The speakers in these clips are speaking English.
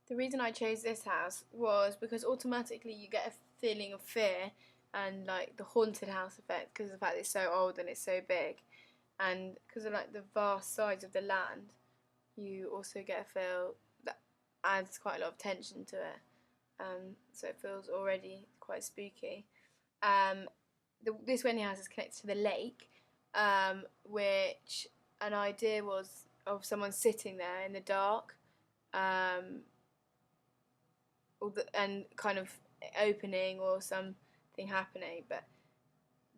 The reason I chose this house was because automatically you get a feeling of fear and like the haunted house effect because of the fact it's so old and it's so big, and because of like the vast size of the land, you also get a feel that adds quite a lot of tension to it. So it feels already quite spooky. Um, this wedding house is connected to the lake, which an idea was of someone sitting there in the dark, um, and kind of opening or something happening. But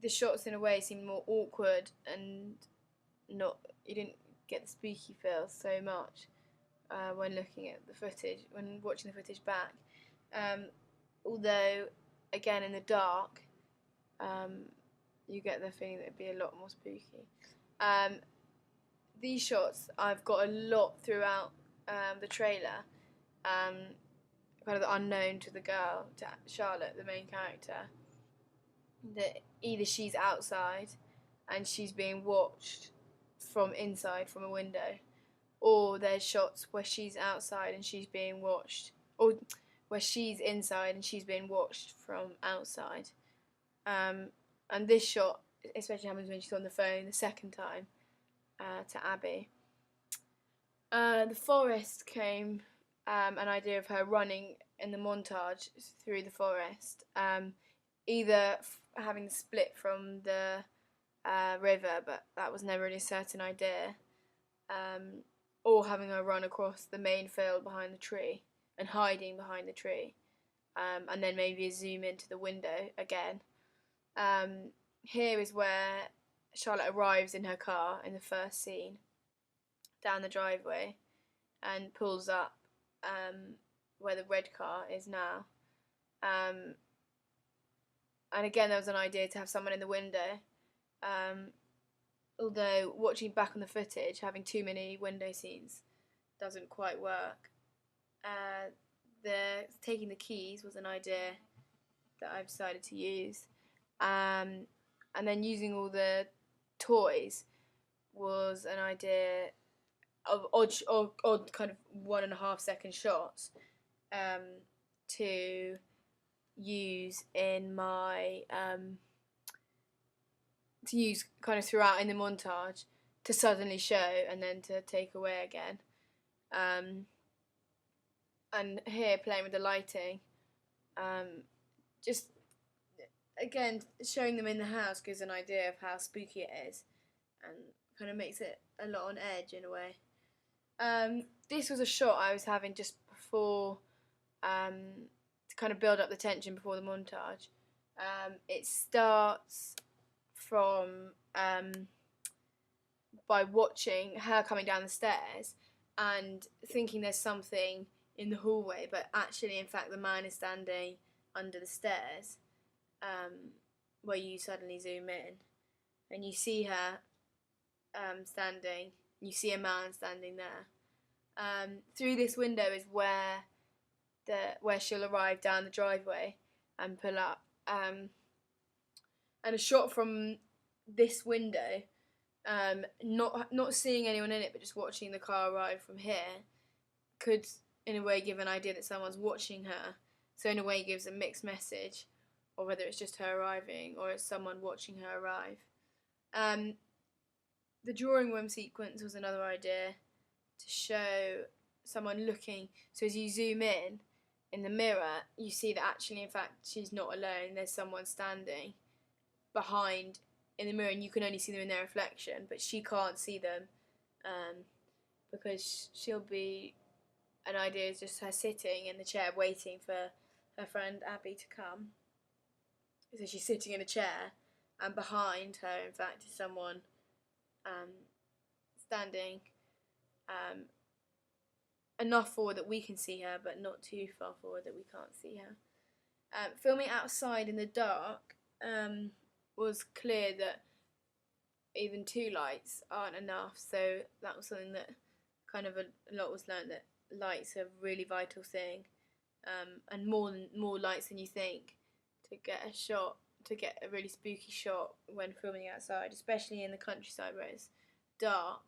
the shots in a way seemed more awkward and not. You didn't get the spooky feel so much when looking at the footage, when watching the footage back. Um, Although, again, in the dark, um, you get the feeling that it'd be a lot more spooky. Um, these shots I've got a lot throughout the trailer, um, kind of the unknown to the girl, to Charlotte, the main character. That either she's outside and she's being watched from inside from a window, or there's shots where she's outside and she's being watched, or where she's inside and she's being watched from outside. Um, and this shot especially happens when she's on the phone the second time to Abby. The forest came an idea of her running in the montage through the forest, either having the split from the river, but that was never really a certain idea, or having her run across the main field behind the tree and hiding behind the tree, and then maybe a zoom into the window again. Here is where Charlotte arrives in her car in the first scene, down the driveway, and pulls up where the red car is now. And again, there was an idea to have someone in the window. Although watching back on the footage, having too many window scenes doesn't quite work. The taking the keys was an idea that I've decided to use, and then using all the toys was an idea of odd kind of 1.5 second shots to use in my to use kind of throughout in the montage, to suddenly show and then to take away again. And here playing with the lighting, just again showing them in the house gives an idea of how spooky it is, and kind of makes it a lot on edge in a way. This was a shot I was having just before, to kind of build up the tension before the montage. It starts from by watching her coming down the stairs and thinking there's something in the hallway, but actually, in fact, the man is standing under the stairs, where you suddenly zoom in and you see her standing. You see a man standing there. Through this window is where she'll arrive down the driveway and pull up. And a shot from this window, not seeing anyone in it, but just watching the car arrive from here, could in a way give an idea that someone's watching her. So in a way gives a mixed message, or whether it's just her arriving or it's someone watching her arrive. The drawing room sequence was another idea to show someone looking. So as you zoom in the mirror, you see that actually, in fact, she's not alone. There's someone standing behind in the mirror, and you can only see them in their reflection, but she can't see them, because she'll be. An idea is just her sitting in the chair waiting for her friend Abby to come. So she's sitting in a chair, and behind her, in fact, is someone standing enough forward that we can see her, but not too far forward that we can't see her. Filming outside in the dark was clear that even 2 lights aren't enough, so that was something that kind of a lot was learned, that lights are a really vital thing, and more lights than you think to get a really spooky shot when filming outside, especially in the countryside where it's dark,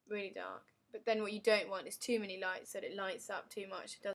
really dark. But then what you don't want is too many lights, so that it lights up too much. It doesn't